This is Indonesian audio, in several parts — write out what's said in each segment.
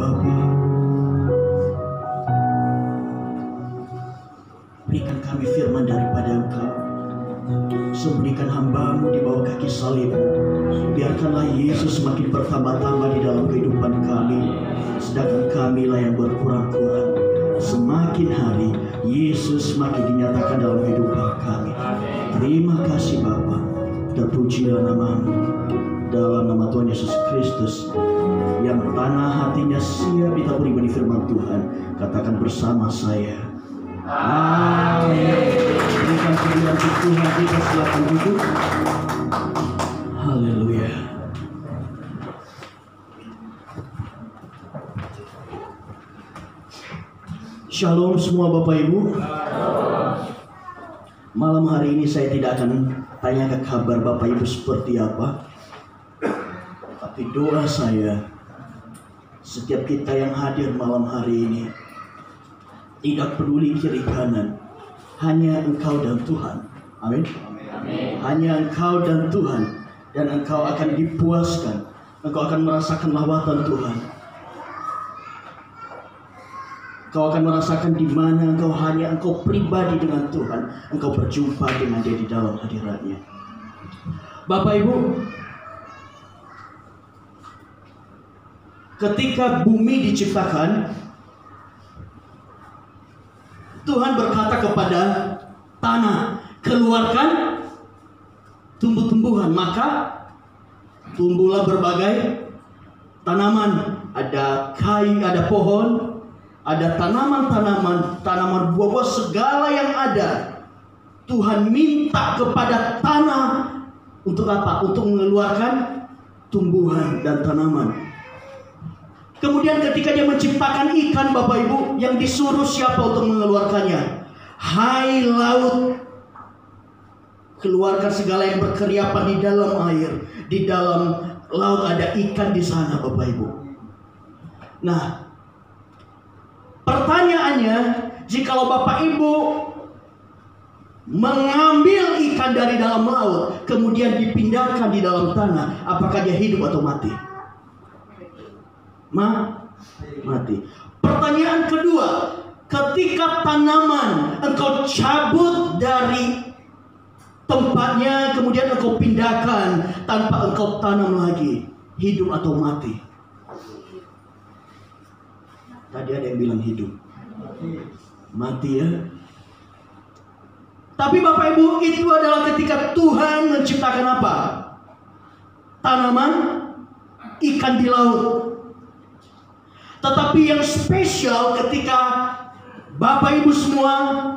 Bapa, berikan kami firman daripada Engkau. Sembunyikan hamba-Mu di bawah kaki salib. Biarkanlah Yesus semakin bertambah-tambah di dalam kehidupan kami, sedangkan kamilah yang berkurang-kurang. Semakin hari Yesus semakin dinyatakan dalam kehidupan kami. Terima kasih Bapa. Terpujilah nama-Mu. Dalam nama Tuhan Yesus Kristus, yang tanah hatinya siap ditaburi benih firman Tuhan, katakan bersama saya, amin. Berikan pujian Tuhan, kita silakan duduk. Haleluya. Shalom semua Bapak Ibu. Malam hari ini saya tidak akan tanya ke kabar Bapak Ibu seperti apa, tapi doa saya, setiap kita yang hadir malam hari ini, tidak peduli kiri kanan, hanya Engkau dan Tuhan. Amin. Hanya Engkau dan Tuhan, dan Engkau akan dipuaskan. Engkau akan merasakan lawatan Tuhan. Engkau akan merasakan di mana engkau pribadi dengan Tuhan. Engkau berjumpa dengan Dia di dalam hadiratnya. Bapak Ibu, ketika bumi diciptakan, Tuhan berkata kepada tanah, keluarkan tumbuh-tumbuhan. Maka tumbuhlah berbagai tanaman. Ada kayu, ada pohon, ada tanaman buah-buah, segala yang ada. Tuhan minta kepada tanah untuk apa? Untuk mengeluarkan tumbuhan dan tanaman. Kemudian ketika Dia menciptakan ikan, Bapak Ibu, yang disuruh siapa untuk mengeluarkannya? Hai laut, keluarkan segala yang berkeriapan di dalam air. Di dalam laut ada ikan di sana, Bapak Ibu. Nah, pertanyaannya, jikalau Bapak Ibu mengambil ikan dari dalam laut, kemudian dipindahkan di dalam tanah, apakah dia hidup atau mati? Mati. Pertanyaan kedua, ketika tanaman engkau cabut dari tempatnya, kemudian engkau pindahkan tanpa engkau tanam lagi, hidup atau mati? Tadi ada yang bilang hidup. Mati ya. Tapi Bapak Ibu, itu adalah ketika Tuhan menciptakan apa? Tanaman, ikan di laut. Tetapi yang spesial ketika Bapak Ibu semua,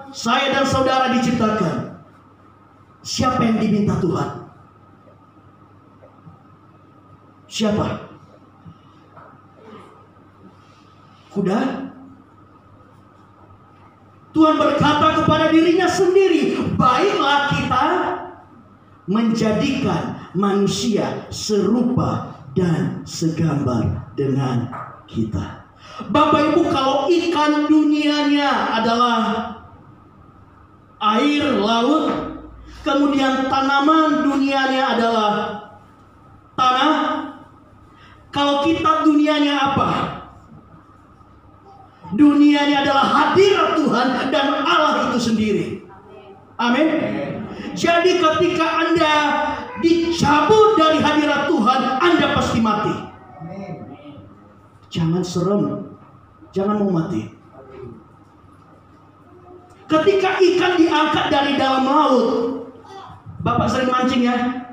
saya dan saudara diciptakan, siapa yang diminta Tuhan? Siapa? Kuda? Tuhan berkata kepada dirinya sendiri, baiklah kita menjadikan manusia serupa dan segambar dengan kita. Bapak Ibu, kalau ikan dunianya adalah air laut, kemudian tanaman dunianya adalah tanah, kalau kita dunianya apa? Dunianya adalah hadirat Tuhan dan Allah itu sendiri. Amin. Jadi ketika Anda dicabut dari hadirat Tuhan, Anda pasti mati. Jangan serem, jangan mau mati. Ketika ikan diangkat dari dalam laut, Bapak sering mancing ya,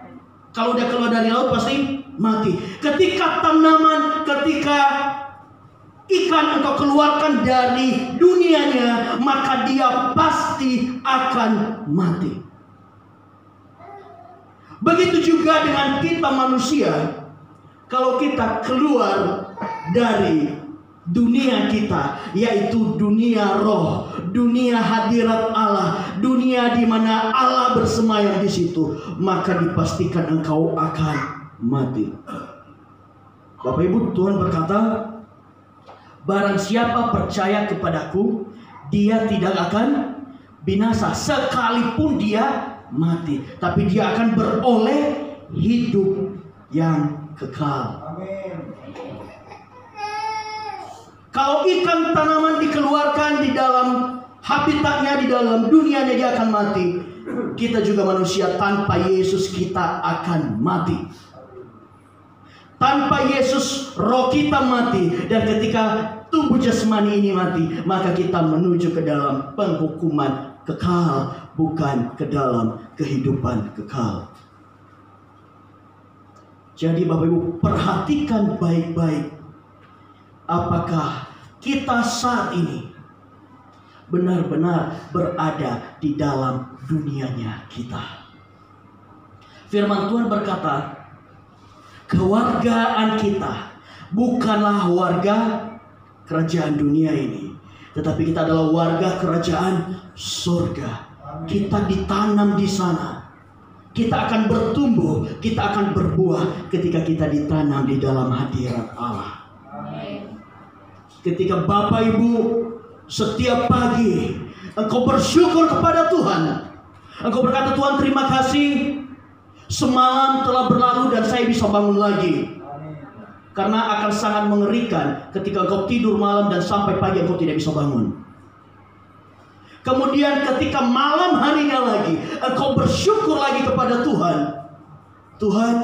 kalau udah keluar dari laut pasti mati. Ketika tanaman, ketika ikan engkau keluarkan dari dunianya, maka dia pasti akan mati. Begitu juga dengan kita manusia. Kalau kita keluar dari dunia kita, yaitu dunia roh, dunia hadirat Allah, dunia di mana Allah bersemayam di situ, maka dipastikan engkau akan mati. Bapak Ibu, Tuhan berkata, barang siapa percaya kepadaku, dia tidak akan binasa sekalipun dia mati, tapi dia akan beroleh hidup yang kekal. Amin. Kalau ikan tanaman dikeluarkan di dalam habitatnya, di dalam dunianya, dia akan mati. Kita juga manusia, tanpa Yesus kita akan mati. Tanpa Yesus roh kita mati. Dan ketika tubuh jasmani ini mati, maka kita menuju ke dalam penghukuman kekal, bukan ke dalam kehidupan kekal. Jadi Bapak Ibu, perhatikan baik-baik. Apakah kita saat ini benar-benar berada di dalam dunianya kita? Firman Tuhan berkata, kewargaan kita bukanlah warga kerajaan dunia ini, tetapi kita adalah warga kerajaan surga. Kita ditanam di sana. Kita akan bertumbuh, kita akan berbuah ketika kita ditanam di dalam hadirat Allah. Ketika Bapak Ibu setiap pagi engkau bersyukur kepada Tuhan, engkau berkata, Tuhan terima kasih, semalam telah berlalu dan saya bisa bangun lagi. Karena akan sangat mengerikan ketika engkau tidur malam dan sampai pagi engkau tidak bisa bangun. Kemudian ketika malam harinya lagi engkau bersyukur lagi kepada Tuhan. Tuhan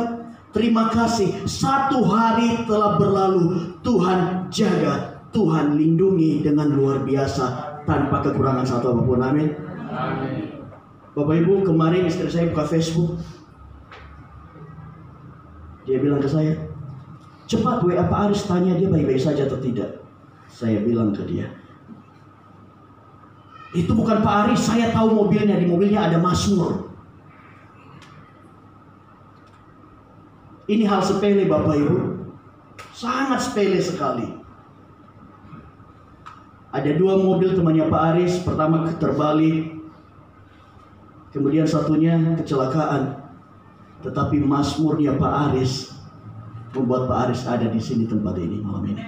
terima kasih, satu hari telah berlalu, Tuhan jaga, Tuhan lindungi dengan luar biasa tanpa kekurangan satu apapun. Amin. Amin. Bapak Ibu, kemarin istri saya buka Facebook. Dia bilang ke saya, cepat WA Pak Aris, tanya dia baik-baik saja atau tidak. Saya bilang ke dia, itu bukan Pak Aris, saya tahu mobilnya, di mobilnya ada Mazmur. Ini hal sepele Bapak Ibu, sangat sepele sekali. Ada dua mobil temannya Pak Aris, pertama terbalik, kemudian satunya kecelakaan. Tetapi Mazmurnya Pak Aris membuat Pak Aris ada di sini, tempat ini malam ini.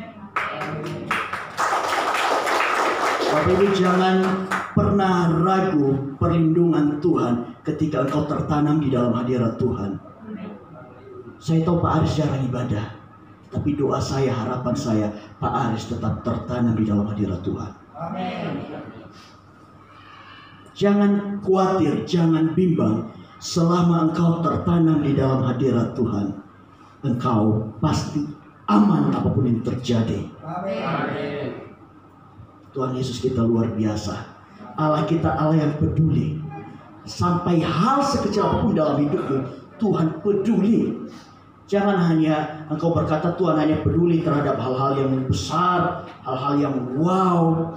Bapak Ibu, jangan pernah ragu perlindungan Tuhan ketika engkau tertanam di dalam hadirat Tuhan. Saya tahu Pak Aris jarang ibadah, tapi doa saya, harapan saya, Pak Aris tetap tertanam di dalam hadirat Tuhan. Amin. Jangan khawatir, jangan bimbang. Selama engkau tertanam di dalam hadirat Tuhan, engkau pasti aman apapun yang terjadi. Amin. Tuhan Yesus kita luar biasa. Allah kita Allah yang peduli. Sampai hal sekecil apapun dalam hidupmu, Tuhan peduli. Jangan hanya engkau berkata Tuhan hanya peduli terhadap hal-hal yang besar, hal-hal yang wow.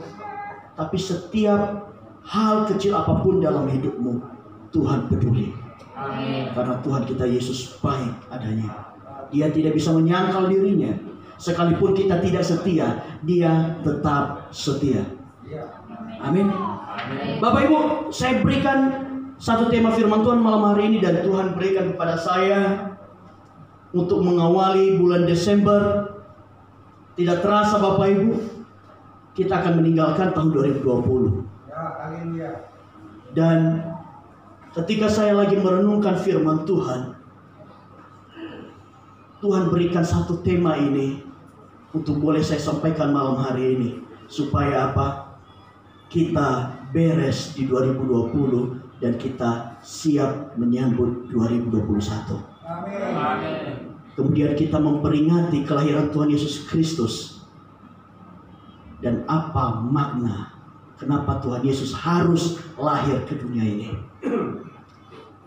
Tapi setiap hal kecil apapun dalam hidupmu, Tuhan peduli. Amin. Karena Tuhan kita Yesus baik adanya. Dia tidak bisa menyangkal dirinya. Sekalipun kita tidak setia, Dia tetap setia. Amin. Amin. Bapak Ibu, saya berikan satu tema firman Tuhan malam hari ini, dan Tuhan berikan kepada saya untuk mengawali bulan Desember. Tidak terasa Bapak Ibu, kita akan meninggalkan tahun 2020. Dan ketika saya lagi merenungkan firman Tuhan, Tuhan berikan satu tema ini untuk boleh saya sampaikan malam hari ini. Supaya apa? Kita beres di 2020 dan kita siap menyambut 2021. Amin. Kemudian kita memperingati kelahiran Tuhan Yesus Kristus. Dan apa makna kenapa Tuhan Yesus harus lahir ke dunia ini?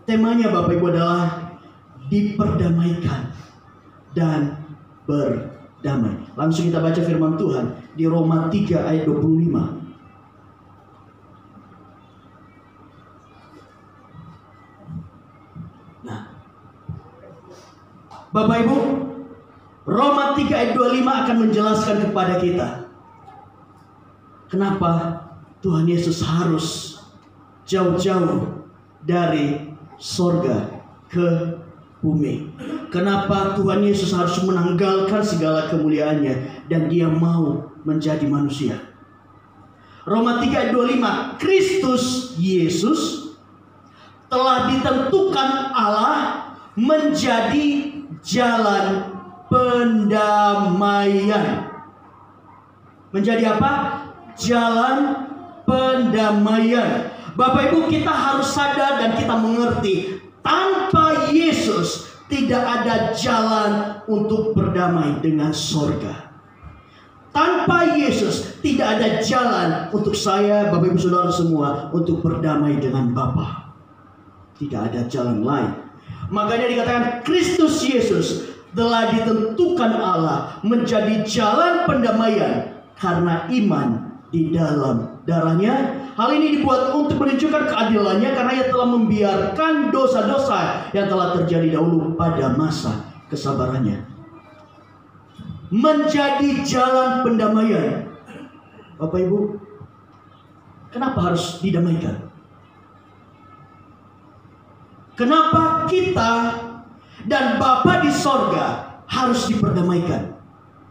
Temanya Bapak Ibu adalah diperdamaikan dan berdamai. Langsung kita baca firman Tuhan di Roma 3 ayat 25. Bapak Ibu, Roma 3 ayat 25 akan menjelaskan kepada kita kenapa Tuhan Yesus harus jauh-jauh dari sorga ke bumi. Kenapa Tuhan Yesus harus menanggalkan segala kemuliaannya dan Dia mau menjadi manusia. Roma 3 ayat 25, Kristus Yesus telah ditentukan Allah menjadi jalan pendamaian. Menjadi apa? Jalan pendamaian. Bapak Ibu, kita harus sadar dan kita mengerti, tanpa Yesus tidak ada jalan untuk berdamai dengan sorga. Tanpa Yesus tidak ada jalan untuk saya, Bapak Ibu Saudara semua, untuk berdamai dengan Bapa. Tidak ada jalan lain. Makanya dikatakan Kristus Yesus telah ditentukan Allah menjadi jalan pendamaian karena iman di dalam darahnya. Hal ini dibuat untuk menunjukkan keadilannya karena ia telah membiarkan dosa-dosa yang telah terjadi dahulu pada masa kesabarannya. Menjadi jalan pendamaian. Bapak Ibu, kenapa harus didamaikan? Kenapa kita dan Bapa di sorga harus diperdamaikan?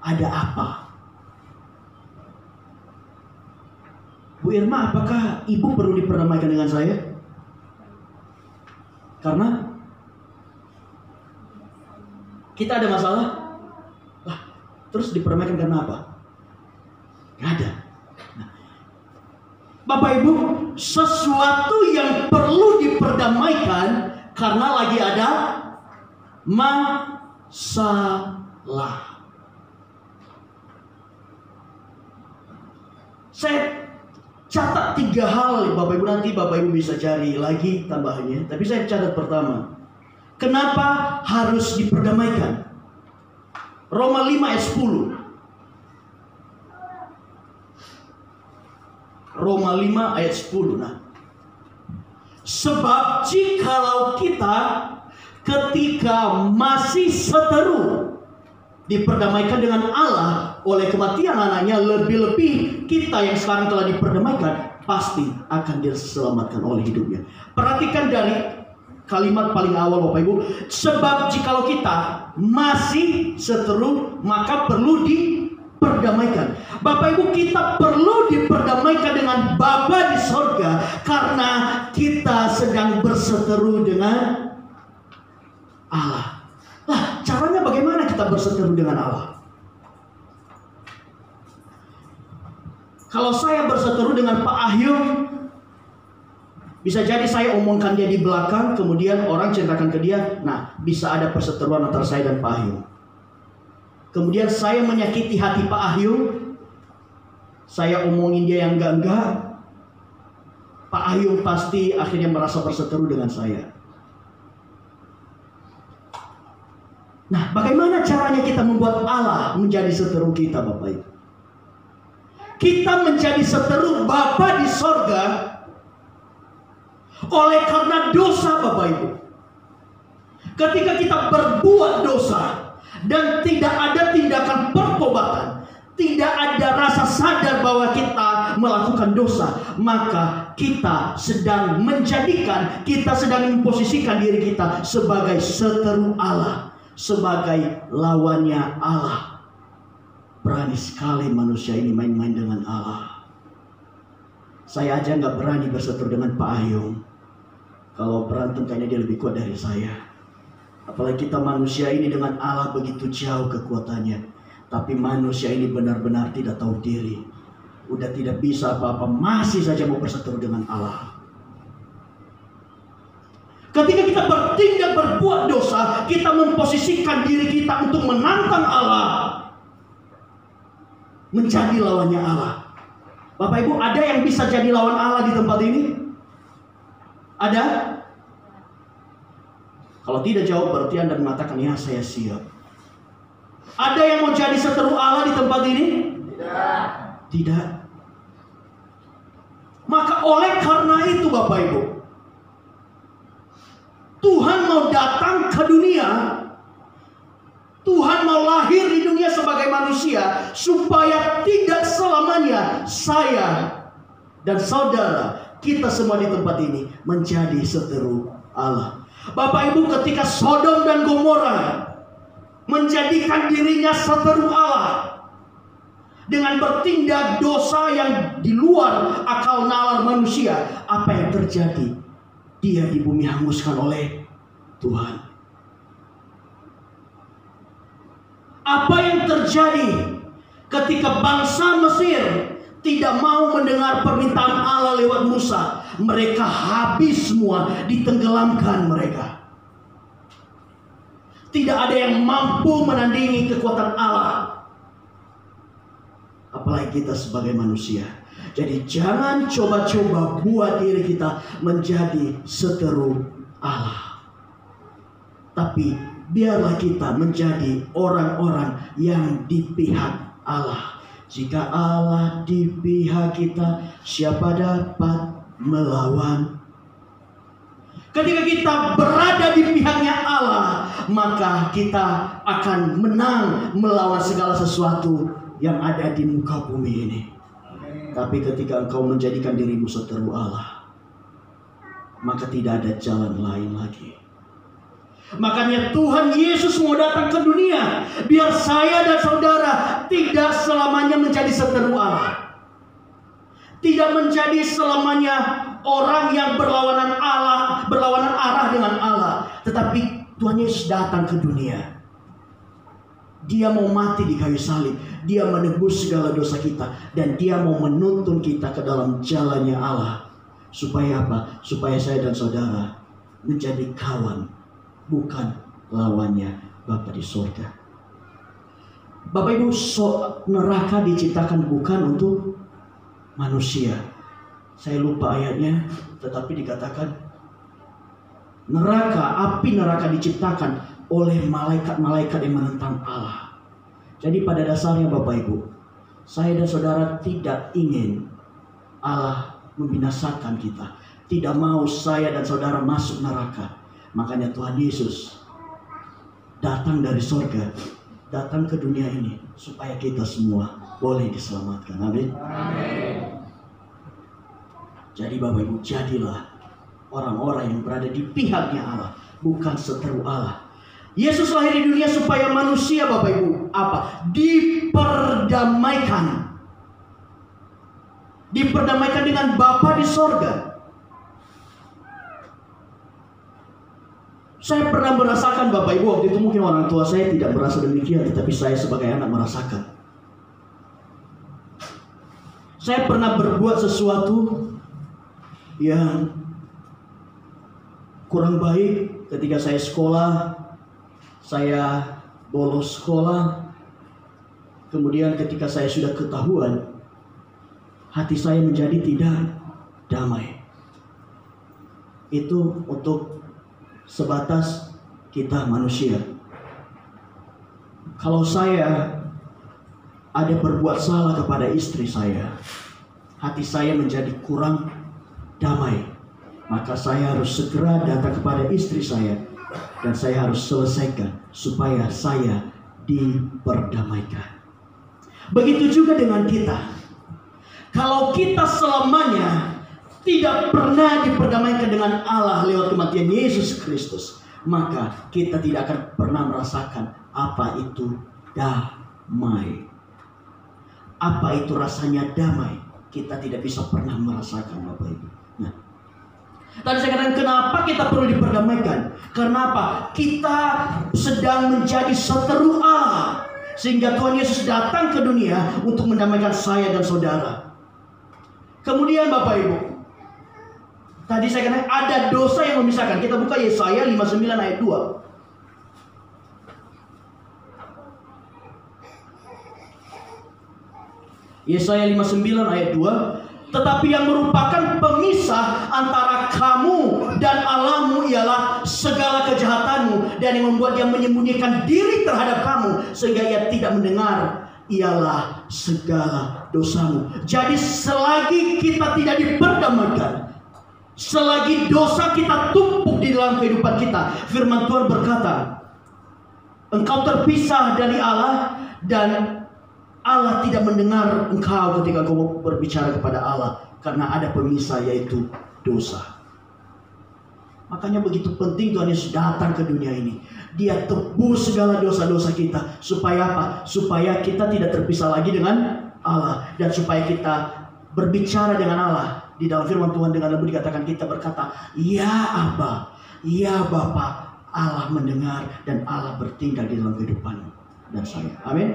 Ada apa? Bu Irma, apakah ibu perlu diperdamaikan dengan saya? Karena kita ada masalah? Lah, terus diperdamaikan karena apa? Gak ada. Nah, Bapak Ibu, sesuatu yang perlu diperdamaikan karena lagi ada masalah. Saya catat 3 hal, Bapak Ibu, nanti Bapak Ibu bisa cari lagi tambahannya. Tapi saya catat pertama, kenapa harus diperdamaikan? Roma 5 ayat 10. Roma 5 ayat 10. Nah, sebab jikalau kita ketika masih seteru diperdamaikan dengan Allah oleh kematian anaknya, lebih-lebih kita yang sekarang telah diperdamaikan pasti akan diselamatkan oleh hidupnya. Perhatikan dari kalimat paling awal, Bapak Ibu. Sebab jikalau kita masih seteru, maka perlu diperdamaikan. Bapak Ibu, kita perlu diperdamaikan dengan Bapa di sorga karena kita sedang berseteru dengan Allah. Lah, caranya bagaimana kita berseteru dengan Allah? Kalau saya berseteru dengan Pak Ahyum, bisa jadi saya omongkan dia di belakang, kemudian orang ceritakan ke dia, nah bisa ada perseteruan antara saya dan Pak Ahyum. Kemudian saya menyakiti hati Pak Ahyum, saya omongin dia yang enggak, Pak Ahyum pasti akhirnya merasa berseteru dengan saya. Nah, bagaimana caranya kita membuat Allah menjadi seteru kita, Bapak Ibu? Kita menjadi seteru Bapa di sorga oleh karena dosa, Bapak Ibu. Ketika kita berbuat dosa dan tidak ada tindakan pertobatan, tidak ada rasa sadar bahwa kita melakukan dosa, maka kita sedang memposisikan diri kita sebagai seteru Allah, sebagai lawannya Allah. Berani sekali manusia ini main-main dengan Allah. Saya aja gak berani berseteru dengan Pak Ahyum. Kalau berantem kayaknya dia lebih kuat dari saya. Apalagi kita manusia ini dengan Allah begitu jauh kekuatannya. Tapi manusia ini benar-benar tidak tahu diri. Udah tidak bisa apa-apa, masih saja mau berseteru dengan Allah. Ketika kita bertindak berbuat dosa, kita memposisikan diri kita untuk menantang Allah, menjadi lawannya Allah. Bapak Ibu, ada yang bisa jadi lawan Allah di tempat ini? Ada? Kalau tidak jawab berarti Anda mengatakan, ya saya siap. Ada yang mau jadi seteru Allah di tempat ini? Tidak. Tidak. Maka oleh karena itu Bapak Ibu, Tuhan mau datang ke dunia, Tuhan mau lahir di dunia sebagai manusia, supaya tidak selamanya saya dan saudara, kita semua di tempat ini menjadi seteru Allah. Bapak Ibu, ketika Sodom dan Gomora menjadikan dirinya seteru Allah dengan bertindak dosa yang di luar akal nalar manusia, apa yang terjadi? Dia di bumi hanguskan oleh Tuhan. Apa yang terjadi Ketika bangsa Mesir tidak mau mendengar permintaan Allah lewat Musa, mereka habis semua, ditenggelamkan mereka. Tidak ada yang mampu menandingi kekuatan Allah, apalagi kita sebagai manusia. Jadi jangan coba-coba buat diri kita menjadi seteru Allah, tapi biarlah kita menjadi orang-orang yang di pihak Allah. Jika Allah di pihak kita, siapa dapat melawan? Ketika kita berada di pihaknya Allah, maka kita akan menang melawan segala sesuatu yang ada di muka bumi ini. Tapi ketika engkau menjadikan dirimu seteru Allah, maka tidak ada jalan lain lagi. Makanya Tuhan Yesus mau datang ke dunia, biar saya dan saudara tidak selamanya menjadi seteru Allah, tidak menjadi selamanya orang yang berlawanan arah dengan Allah. Tetapi Tuhan Yesus datang ke dunia, Dia mau mati di kayu salib, Dia menebus segala dosa kita, dan Dia mau menuntun kita ke dalam jalannya Allah. Supaya apa? Supaya saya dan saudara menjadi kawan, bukan lawannya Bapa di surga. Bapak Ibu, neraka diciptakan bukan untuk manusia. Saya lupa ayatnya, tetapi dikatakan api neraka diciptakan oleh malaikat-malaikat yang menentang Allah. Jadi pada dasarnya Bapak Ibu, saya dan saudara tidak ingin Allah membinasakan kita, tidak mau saya dan saudara masuk neraka. Makanya Tuhan Yesus datang dari sorga, datang ke dunia ini supaya kita semua boleh diselamatkan. Amin. Jadi Bapak Ibu, jadilah orang-orang yang berada di pihaknya Allah, bukan seteru Allah. Yesus lahir di dunia supaya manusia, Bapak Ibu, diperdamaikan. Diperdamaikan dengan Bapa di sorga. Saya pernah merasakan, Bapak Ibu, waktu itu mungkin orang tua saya tidak merasa demikian, tetapi saya sebagai anak merasakan. Saya pernah berbuat sesuatu yang kurang baik ketika saya sekolah. Saya bolos sekolah. Kemudian ketika saya sudah ketahuan, hati saya menjadi tidak damai. Itu untuk sebatas kita manusia. Kalau saya ada berbuat salah kepada istri saya, hati saya menjadi kurang damai, maka saya harus segera datang kepada istri saya dan saya harus selesaikan supaya saya diperdamaikan. Begitu juga dengan kita. Kalau kita selamanya tidak pernah diperdamaikan dengan Allah lewat kematian Yesus Kristus, maka kita tidak akan pernah merasakan apa itu damai. Apa itu rasanya damai? Kita tidak bisa pernah merasakan, Bapak Ibu. Nah, tadi saya katakan kenapa kita perlu diperdamaikan? Karena apa? Kita sedang menjadi seteru Allah, sehingga Tuhan Yesus datang ke dunia untuk mendamaikan saya dan saudara. Kemudian Bapak Ibu, tadi saya katakan ada dosa yang memisahkan. Kita buka Yesaya 59 ayat 2. Yesaya 59 ayat 2. Tetapi yang merupakan pemisah antara kamu dan Allahmu ialah segala kejahatanmu, dan yang membuat dia menyembunyikan diri terhadap kamu sehingga ia tidak mendengar ialah segala dosamu. Jadi selagi kita tidak diperdamaikan, selagi dosa kita tumpuk di dalam kehidupan kita, firman Tuhan berkata, engkau terpisah dari Allah dan Allah tidak mendengar engkau ketika kau berbicara kepada Allah, karena ada pemisah, yaitu dosa. Makanya begitu penting Tuhan Yesus datang ke dunia ini. Dia tebus segala dosa-dosa kita. Supaya apa? Supaya kita tidak terpisah lagi dengan Allah, dan supaya kita berbicara dengan Allah. Di dalam firman Tuhan dengan lembut dikatakan, kita berkata, ya Aba, ya Bapa. Allah mendengar dan Allah bertindak di dalam kehidupanmu dan saya. Amin.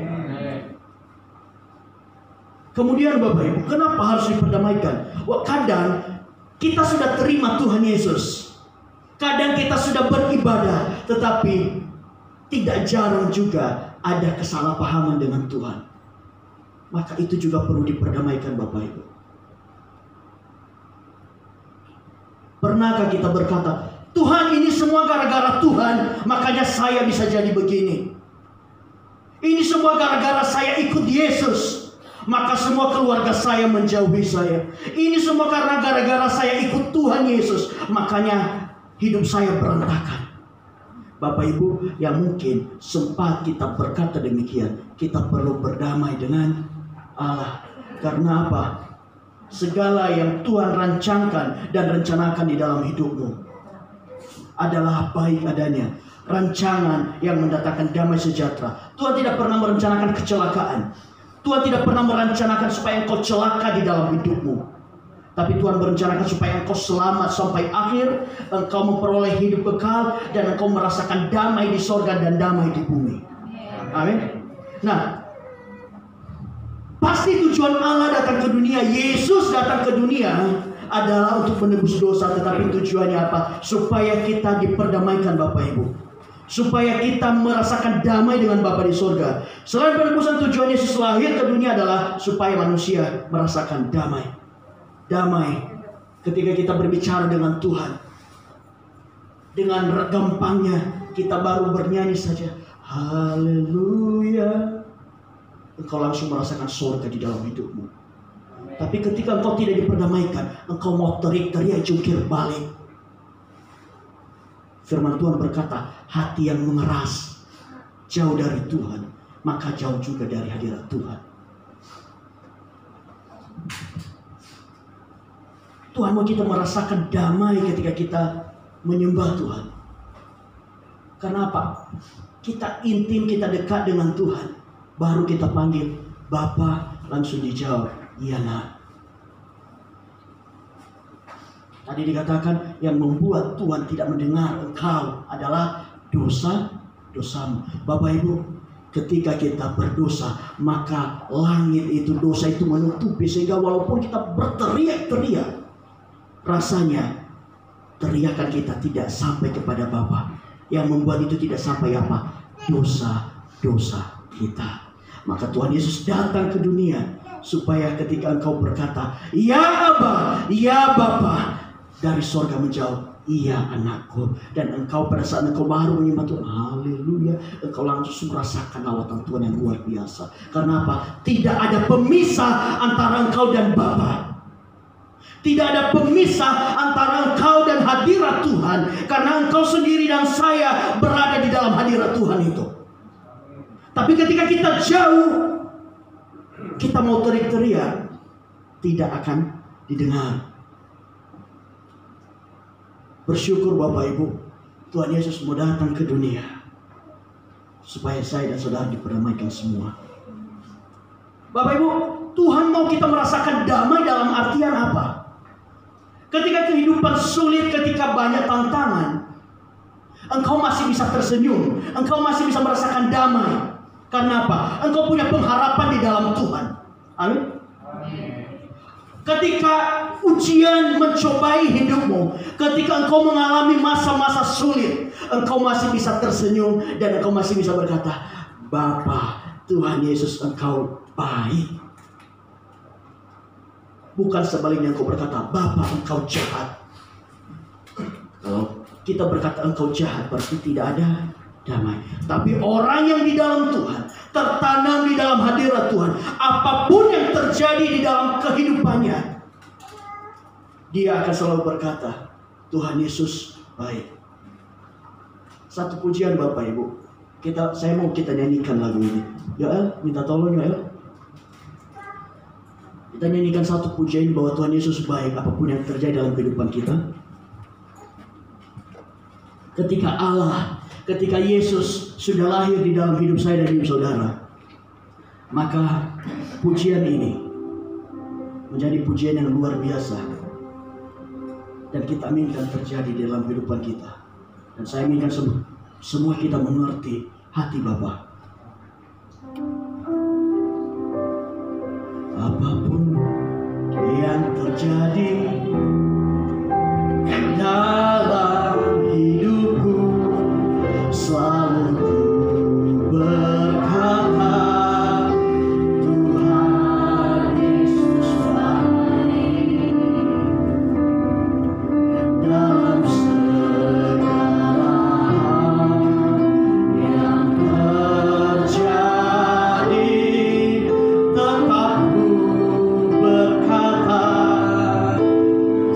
Kemudian Bapak Ibu, kenapa harus diperdamaikan? Wah, kadang kita sudah terima Tuhan Yesus. Kadang kita sudah beribadah, tetapi tidak jarang juga ada kesalahpahaman dengan Tuhan. Maka itu juga perlu diperdamaikan Bapak Ibu. Pernahkah kita berkata, Tuhan, ini semua gara-gara Tuhan, makanya saya bisa jadi begini. Ini semua gara-gara saya ikut Yesus, maka semua keluarga saya menjauhi saya. Ini semua karena gara-gara saya ikut Tuhan Yesus, makanya hidup saya berantakan. Bapak Ibu, yang mungkin sempat kita berkata demikian, kita perlu berdamai dengan Allah. Karena apa? Segala yang Tuhan rancangkan dan rencanakan di dalam hidupmu adalah baik adanya. Rancangan yang mendatangkan damai sejahtera. Tuhan tidak pernah merencanakan kecelakaan. Tuhan tidak pernah merencanakan supaya engkau celaka di dalam hidupmu. Tapi Tuhan merencanakan supaya engkau selamat sampai akhir. Engkau memperoleh hidup kekal. Dan engkau merasakan damai di sorga dan damai di bumi. Amin. Nah, pasti tujuan Allah datang ke dunia, Yesus datang ke dunia adalah untuk menebus dosa. Tetapi tujuannya apa? Supaya kita diperdamaikan Bapak Ibu. Supaya kita merasakan damai dengan Bapa di sorga. Selain penebusan, tujuan Yesus lahir ke dunia adalah supaya manusia merasakan damai. Damai ketika kita berbicara dengan Tuhan. Dengan gampangnya kita baru bernyanyi saja, haleluya, engkau langsung merasakan sorga di dalam hidupmu. Tapi ketika engkau tidak diperdamaikan, engkau mau teriak-teriak jungkir balik. Firman Tuhan berkata, hati yang mengeras jauh dari Tuhan, maka jauh juga dari hadirat Tuhan. Tuhan mau kita merasakan damai ketika kita menyembah Tuhan. Karena apa? Kita intim, kita dekat dengan Tuhan. Baru kita panggil Bapa, langsung dijawab, iya Nak. Tadi dikatakan yang membuat Tuhan tidak mendengar engkau adalah dosamu. Bapak Ibu, ketika kita berdosa, maka langit itu, dosa itu menutupi. Sehingga walaupun kita berteriak-teriak, rasanya teriakan kita tidak sampai kepada Bapa. Yang membuat itu tidak sampai apa? Dosa-dosa kita. Maka Tuhan Yesus datang ke dunia supaya ketika engkau berkata, ya Aba, ya Bapa, dari sorga menjawab, iya anakku. Dan engkau pada saat engkau baru menyembah Tuhan, haleluya, engkau langsung merasakan lawatan Tuhan yang luar biasa. Karena apa? Tidak ada pemisah antara engkau dan Bapa. Tidak ada pemisah antara engkau dan hadirat Tuhan. Karena engkau sendiri dan saya berada di dalam hadirat Tuhan itu. Tapi ketika kita jauh, kita mau teriak-teriak, tidak akan didengar. Bersyukur Bapak Ibu, Tuhan Yesus mau datang ke dunia supaya saya dan saudara diperdamaikan semua. Bapak Ibu, Tuhan mau kita merasakan damai dalam artian apa? Ketika kehidupan sulit, ketika banyak tantangan, engkau masih bisa tersenyum, engkau masih bisa merasakan damai. Karena apa? Engkau punya pengharapan di dalam Tuhan. Amin. Ketika ujian mencobai hidupmu, ketika engkau mengalami masa-masa sulit, engkau masih bisa tersenyum dan engkau masih bisa berkata, Bapa, Tuhan Yesus, engkau baik. Bukan sebaliknya engkau berkata, Bapa, engkau jahat. Kalau kita berkata engkau jahat, berarti tidak ada damai. Tapi orang yang di dalam Tuhan, tertanam di dalam hadirat Tuhan, apapun yang terjadi di dalam kehidupannya, dia akan selalu berkata, Tuhan Yesus baik. Satu pujian Bapak Ibu, saya mau kita nyanyikan lagu ini. Ya El, minta tolong ya El. Kita nyanyikan satu pujian bahwa Tuhan Yesus baik apapun yang terjadi dalam kehidupan kita. Ketika Yesus sudah lahir di dalam hidup saya dan hidup saudara, maka pujian ini menjadi pujian yang luar biasa. Dan kita aminkan terjadi di dalam kehidupan kita. Dan saya aminkan semua kita mengerti hati Bapa. apapun yang terjadi dalam hidupku, selalu berkata, Tuhan Yesus baik. Dalam segala hal yang terjadi, tetap ku berkata,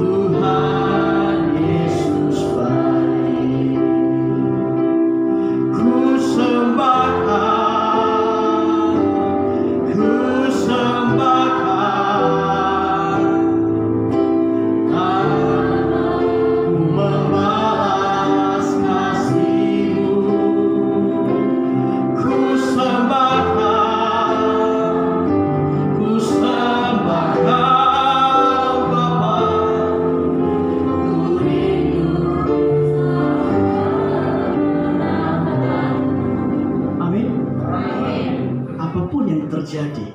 Tuhan Yesus baik. Ku sembahkan, ku sembahkan, karena ku membalas kasih-Mu. Ku sembahkan, ku sembahkan Bapa, ku rindu. Amin. Apapun yang terjadi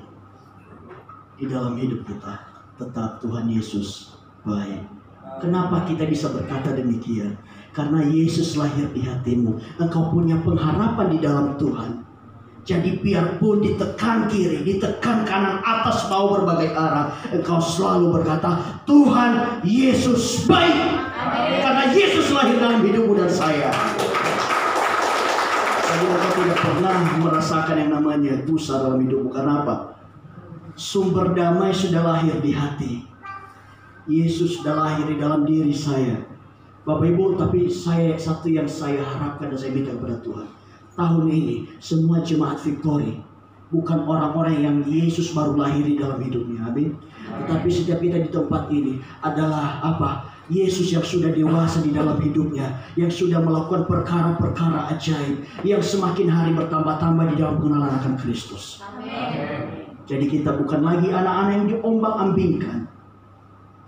di dalam hidup kita, tetap Tuhan Yesus baik. Kenapa kita bisa berkata demikian? Karena Yesus lahir di hatimu. Engkau punya pengharapan di dalam Tuhan. Jadi biarpun ditekan kiri, ditekan kanan, atas, bawah, berbagai arah, engkau selalu berkata, Tuhan Yesus baik. Karena Yesus lahir dalam hidupmu dan saya. Jadi engkau tidak pernah merasakan yang namanya gusar dalam hidupmu. Karena apa? Sumber damai sudah lahir di hati. Yesus sudah lahir di dalam diri saya. Bapak Ibu, tapi satu yang saya harapkan dan saya minta kepada Tuhan. Tahun ini semua jemaat Victory bukan orang-orang yang Yesus baru lahir di dalam hidupnya. Amin. Tetapi setiap kita di tempat ini adalah apa? Yesus yang sudah dewasa di dalam hidupnya, yang sudah melakukan perkara-perkara ajaib, yang semakin hari bertambah-tambah di dalam pengenalan akan Kristus. Amin. Jadi kita bukan lagi anak-anak yang diombang-ambingkan,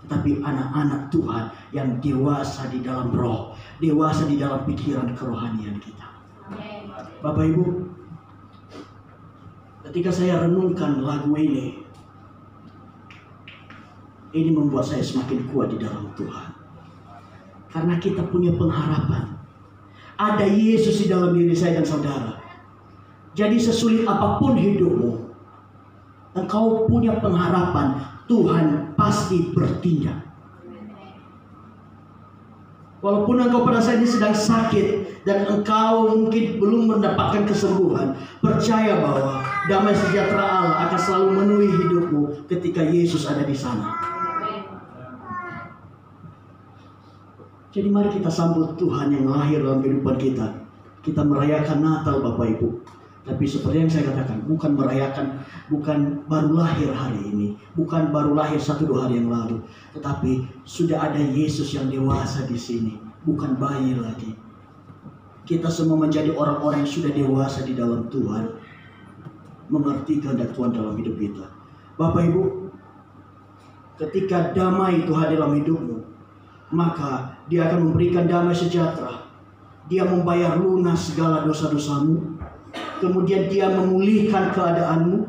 tetapi anak-anak Tuhan yang dewasa di dalam roh, dewasa di dalam pikiran kerohanian kita. Amin. Bapak Ibu, ketika saya renungkan lagu ini membuat saya semakin kuat di dalam Tuhan. Karena kita punya pengharapan. Ada Yesus di dalam diri saya dan saudara. Jadi sesulit apapun hidupmu, engkau punya pengharapan, Tuhan pasti bertindak. Walaupun engkau pada saat ini sedang sakit dan engkau mungkin belum mendapatkan kesembuhan, percaya bahwa damai sejahtera Allah akan selalu memenuhi hidupmu ketika Yesus ada di sana. Jadi mari kita sambut Tuhan yang lahir dalam kehidupan kita. Kita merayakan Natal Bapak Ibu. Tapi seperti yang saya katakan, bukan baru lahir hari ini, bukan baru lahir 1-2 hari yang lalu, tetapi sudah ada Yesus yang dewasa di sini, bukan bayi lagi. Kita semua menjadi orang-orang yang sudah dewasa di dalam Tuhan, mengerti kehendak Tuhan dalam hidup kita. Bapak Ibu, ketika damai itu hadir dalam hidupmu, maka Dia akan memberikan damai sejahtera. Dia membayar lunas segala dosa-dosamu. Kemudian Dia memulihkan keadaanmu.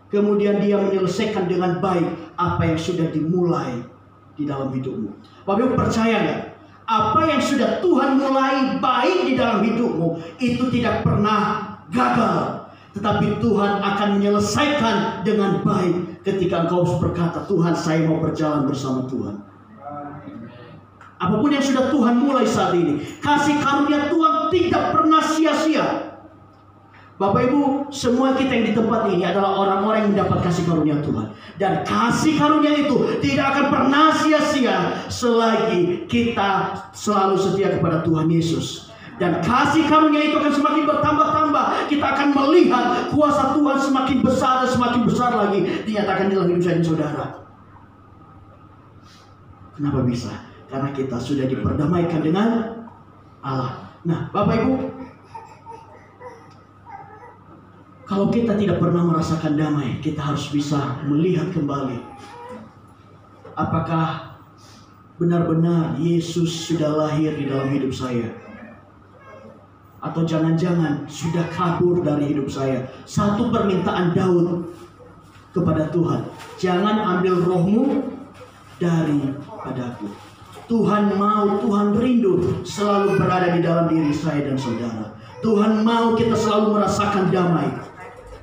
Kemudian Dia menyelesaikan dengan baik apa yang sudah dimulai di dalam hidupmu. Bapak Ibu percaya nggak? Apa yang sudah Tuhan mulai baik di dalam hidupmu itu tidak pernah gagal. Tetapi Tuhan akan menyelesaikan dengan baik ketika engkau berkata, Tuhan saya mau berjalan bersama Tuhan. Apapun yang sudah Tuhan mulai saat ini, kasih karunia Tuhan tidak pernah sia-sia. Bapak Ibu, semua kita yang di tempat ini adalah orang-orang yang mendapat kasih karunia Tuhan. Dan kasih karunia itu tidak akan pernah sia-sia selagi kita selalu setia kepada Tuhan Yesus. Dan kasih karunia itu akan semakin bertambah-tambah. Kita akan melihat kuasa Tuhan semakin besar dan semakin besar lagi dinyatakan dalam hidup saya dan saudara. Kenapa bisa? Karena kita sudah diperdamaikan dengan Allah. Nah, Bapak Ibu, kalau kita tidak pernah merasakan damai, kita harus bisa melihat kembali. Apakah benar-benar Yesus sudah lahir di dalam hidup saya? Atau jangan-jangan sudah kabur dari hidup saya? Satu permintaan Daud kepada Tuhan. Jangan ambil rohmu daripadaku. Tuhan mau, Tuhan rindu selalu berada di dalam diri saya dan saudara. Tuhan mau kita selalu merasakan damai.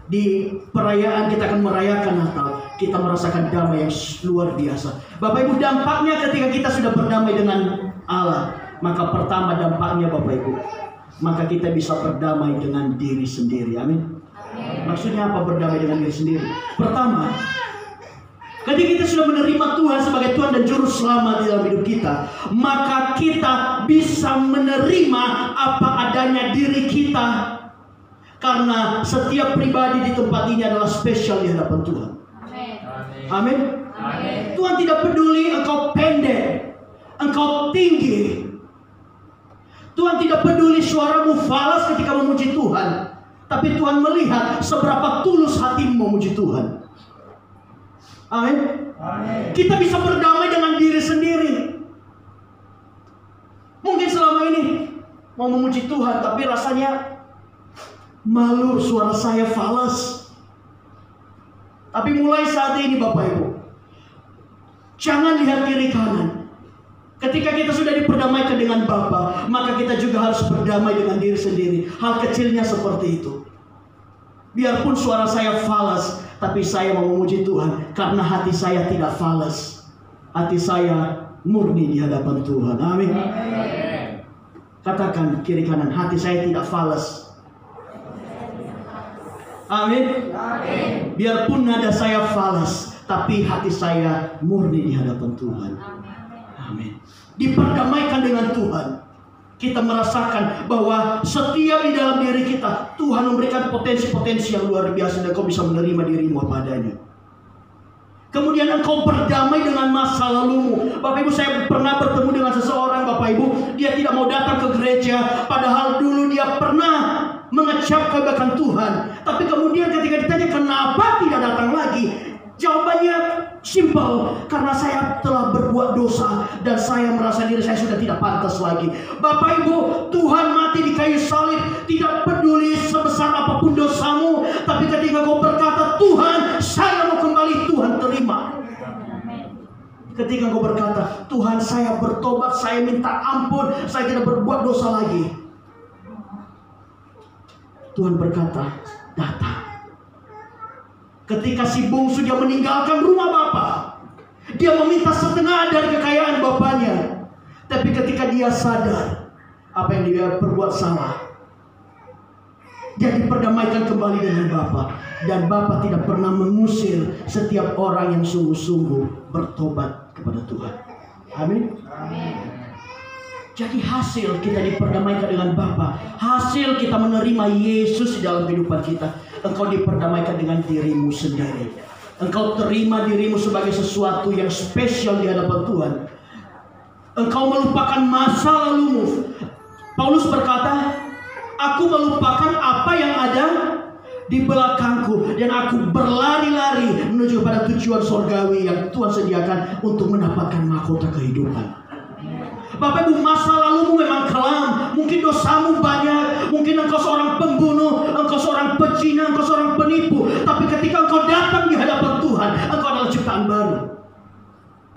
Di perayaan kita akan merayakan Natal, kita merasakan damai yang luar biasa. Bapak Ibu, dampaknya ketika kita sudah berdamai dengan Allah, maka pertama dampaknya Bapak Ibu, maka kita bisa berdamai dengan diri sendiri. Amin. Maksudnya apa berdamai dengan diri sendiri? Pertama, ketika kita sudah menerima Tuhan sebagai Tuhan dan Juru Selamat di dalam hidup kita, maka kita bisa menerima apa adanya diri kita. Karena setiap pribadi di tempat ini adalah spesial di hadapan Tuhan. Amin. Tuhan tidak peduli engkau pendek, engkau tinggi. Tuhan tidak peduli suaramu falas ketika memuji Tuhan. Tapi Tuhan melihat seberapa tulus hatimu memuji Tuhan. Amin. Kita bisa berdamai dengan diri sendiri. Mungkin selama ini mau memuji Tuhan, tapi rasanya malu, suara saya falas. Tapi mulai saat ini Bapak Ibu, jangan lihat kiri kanan. Ketika kita sudah diperdamaikan dengan Bapa, maka kita juga harus berdamai dengan diri sendiri. Hal kecilnya seperti itu. Biarpun suara saya falas, tapi saya mau memuji Tuhan karena hati saya tidak falas. Hati saya murni di hadapan Tuhan. Amin. Katakan kiri kanan, hati saya tidak falas. Amin. Biarpun nada saya falas, tapi hati saya murni di hadapan Tuhan. Amin. Diperdamaikan dengan Tuhan, kita merasakan bahwa setiap di dalam diri kita Tuhan memberikan potensi-potensi yang luar biasa dan kau bisa menerima dirimu apa adanya. Kemudian engkau berdamai dengan masa lalumu. Bapak Ibu, saya pernah bertemu dengan seseorang, Bapak Ibu, dia tidak mau datang ke gereja, padahal dulu dia pernah mengecap kebaikan Tuhan. Tapi kemudian ketika ditanya kenapa tidak datang lagi, jawabannya simpel, karena saya telah berbuat dosa dan saya merasa diri saya sudah tidak pantas lagi. Bapak Ibu, Tuhan mati di kayu salib, tidak peduli sebesar apapun dosamu. Tapi ketika kau berkata, Tuhan saya mau kembali, Tuhan terima. Ketika kau berkata, Tuhan saya bertobat, saya minta ampun, saya tidak berbuat dosa lagi, Tuhan berkata, datang. Ketika si bungsu dia meninggalkan rumah bapa, dia meminta setengah dari kekayaan bapaknya. Tapi ketika dia sadar apa yang dia perbuat salah, dia diperdamaikan kembali dengan bapa. Dan bapa tidak pernah mengusir setiap orang yang sungguh-sungguh bertobat kepada Tuhan. Amin. Jadi hasil kita diperdamaikan dengan Bapa, hasil kita menerima Yesus di dalam kehidupan kita, engkau diperdamaikan dengan dirimu sendiri. Engkau terima dirimu sebagai sesuatu yang spesial di hadapan Tuhan. Engkau melupakan masa lalumu. Paulus berkata, aku melupakan apa yang ada di belakangku dan aku berlari-lari menuju pada tujuan surgawi yang Tuhan sediakan untuk mendapatkan mahkota kehidupan. Bapak Ibu, masa lalumu memang kelam, mungkin dosamu banyak, mungkin engkau seorang pembunuh, engkau seorang pezina, engkau seorang penipu. Tapi ketika engkau datang di hadapan Tuhan, engkau adalah ciptaan baru.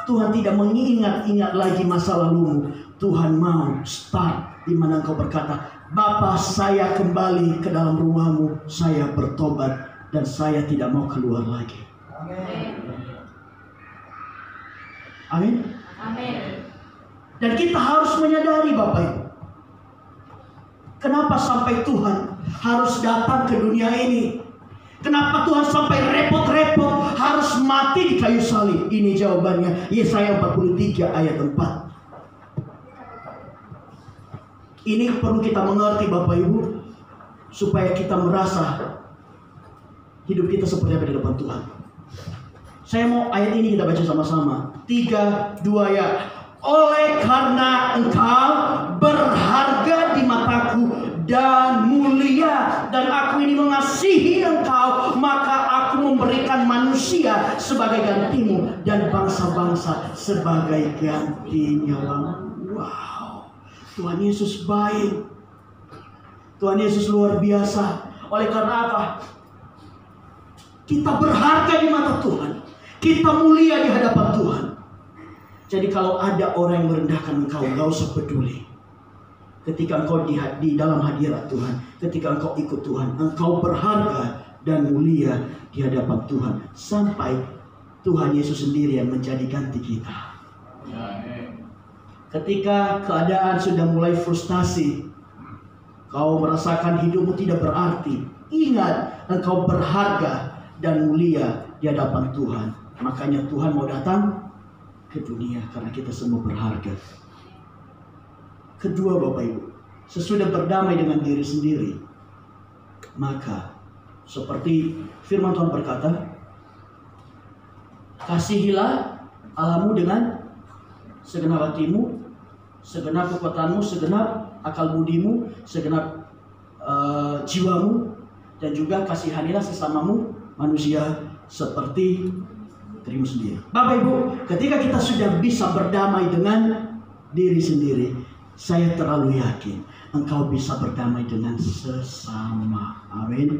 Tuhan tidak mengingat-ingat lagi masa lalumu. Tuhan mau start di mana engkau berkata, Bapa saya kembali ke dalam rumahmu, saya bertobat dan saya tidak mau keluar lagi. Amin. Amin. Dan kita harus menyadari Bapak Ibu, kenapa sampai Tuhan harus datang ke dunia ini? Kenapa Tuhan sampai repot-repot harus mati di kayu salib? Ini jawabannya, Yesaya 43 ayat 4. Ini perlu kita mengerti Bapak Ibu, supaya kita merasa hidup kita seperti apa di depan Tuhan. Saya mau ayat ini kita baca sama-sama. 3, 2 ya. Oleh karena engkau berharga di mataku dan mulia, dan aku ini mengasihi engkau, maka aku memberikan manusia sebagai gantimu dan bangsa-bangsa sebagai gantinya. Wow, Tuhan Yesus baik, Tuhan Yesus luar biasa. Oleh karena apa? Kita berharga di mata Tuhan. Kita mulia di hadapan Tuhan. Jadi kalau ada orang yang merendahkan engkau, gak usah peduli. Ketika engkau di dalam hadirat Tuhan, ketika engkau ikut Tuhan, engkau berharga dan mulia di hadapan Tuhan. Sampai Tuhan Yesus sendiri yang menjadi ganti kita. Ketika keadaan sudah mulai frustasi, kau merasakan hidupmu tidak berarti, ingat engkau berharga dan mulia di hadapan Tuhan. Makanya Tuhan mau datang ke dunia karena kita semua berharga. Kedua, Bapak Ibu, sesudah berdamai dengan diri sendiri, maka seperti firman Tuhan berkata, kasihilah Allahmu dengan segenap hatimu, segenap kekuatanmu, segenap akal budimu, segenap jiwamu, dan juga kasihanilah sesamamu manusia seperti dirimu sendiri. Bapak Ibu, ketika kita sudah bisa berdamai dengan diri sendiri, saya terlalu yakin engkau bisa berdamai dengan sesama. Amin.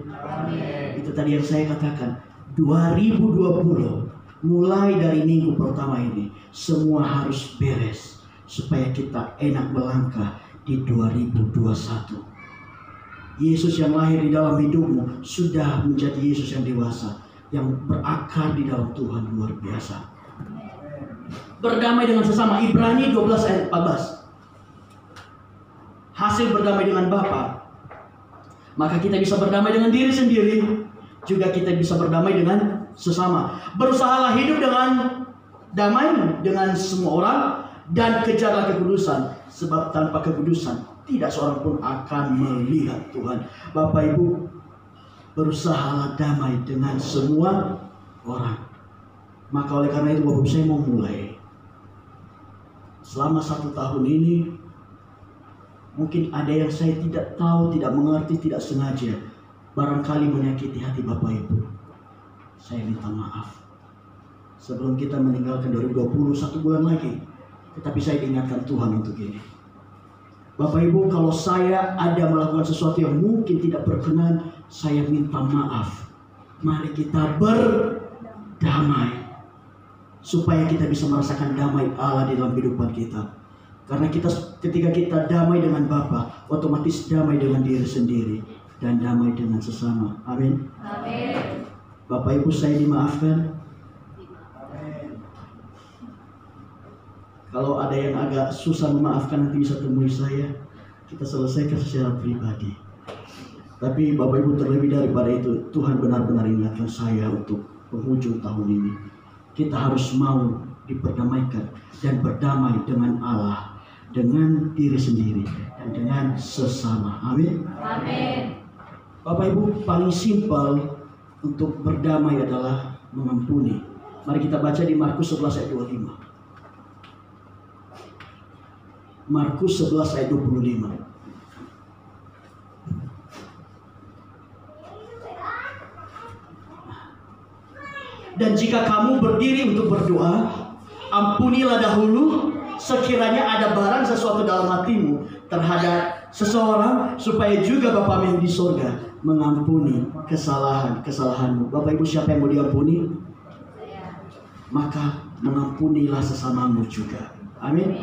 Itu tadi yang saya katakan. 2020, mulai dari minggu pertama ini, semua harus beres supaya kita enak melangkah di 2021. Yesus yang lahir di dalam hidupmu sudah menjadi Yesus yang dewasa, yang berakar di dalam Tuhan luar biasa. Berdamai dengan sesama, Ibrani 12 ayat 14. Hasil berdamai dengan Bapa, maka kita bisa berdamai dengan diri sendiri, juga kita bisa berdamai dengan sesama. Berusahalah hidup dengan damai dengan semua orang dan kejarlah kekudusan, sebab tanpa kekudusan tidak seorang pun akan melihat Tuhan. Bapak Ibu, berusahalah damai dengan semua orang. Maka oleh karena itu Bapak Ibu, saya mau mulai. Selama 1 tahun ini, mungkin ada yang saya tidak tahu, tidak mengerti, tidak sengaja, barangkali menyakiti hati Bapak Ibu. Saya minta maaf. Sebelum kita meninggalkan 2020, 1 bulan lagi, tetapi saya ingatkan Tuhan untuk ini. Bapak Ibu, kalau saya ada melakukan sesuatu yang mungkin tidak berkenan, saya minta maaf. Mari kita berdamai, supaya kita bisa merasakan damai Allah di dalam kehidupan kita. Karena ketika kita damai dengan Bapa, otomatis damai dengan diri sendiri dan damai dengan sesama. Amin. Amin. Bapak Ibu, saya dimaafkan. Kalau ada yang agak susah memaafkan, nanti bisa temui saya. Kita selesaikan secara pribadi. Tapi Bapak Ibu, terlebih daripada itu, Tuhan benar-benar ingatkan saya untuk penghujung tahun ini. Kita harus mau diperdamaikan dan berdamai dengan Allah, dengan diri sendiri, dan dengan sesama. Amin. Amin. Bapak Ibu, paling simpel untuk berdamai adalah mengampuni. Mari kita baca di Markus 11 ayat 25. Markus 11 ayat 25. Dan jika kamu berdiri untuk berdoa, ampunilah dahulu sekiranya ada barang sesuatu dalam hatimu terhadap seseorang, supaya juga Bapamu yang di sorga mengampuni kesalahanmu. Bapak Ibu, siapa yang mau diampuni? Maka mengampunilah sesamamu juga. Amin.